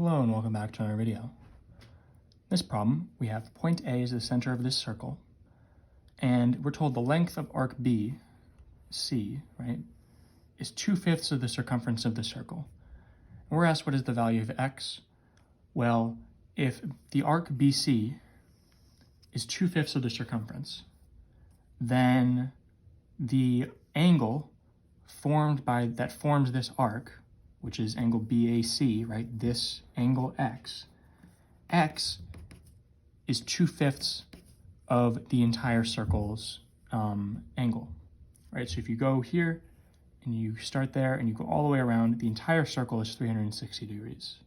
Hello and welcome back to another video. This problem, we have point A is the center of this circle, and we're told the length of arc B, C, right, is 2/5 of the circumference of the circle. And we're asked what is the value of x? Well, if the arc BC is 2/5 of the circumference, then the angle that forms this arc, which is angle BAC, right? This angle x is 2/5 of the entire circle's angle, right? So if you go here and you start there and you go all the way around, the entire circle is 360 degrees,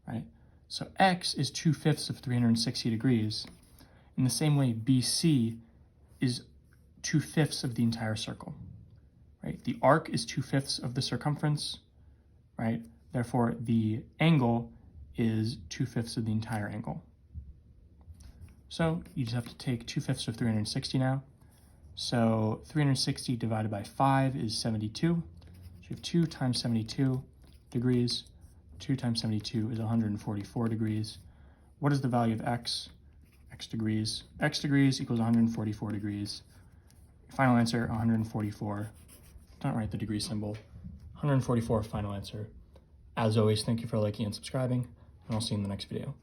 right? So x is 2/5 of 360 degrees. In the same way, BC is 2/5 of the entire circle, right? The arc is 2/5 of the circumference, right? Therefore, the angle is 2/5 of the entire angle. So you just have to take 2/5 of 360 now. So 360 divided by 5 is 72. So you have 2 times 72 degrees. 2 times 72 is 144 degrees. What is the value of x? X degrees. X degrees equals 144 degrees. Final answer, 144. Don't write the degree symbol. 144 final answer. As always, thank you for liking and subscribing, and I'll see you in the next video.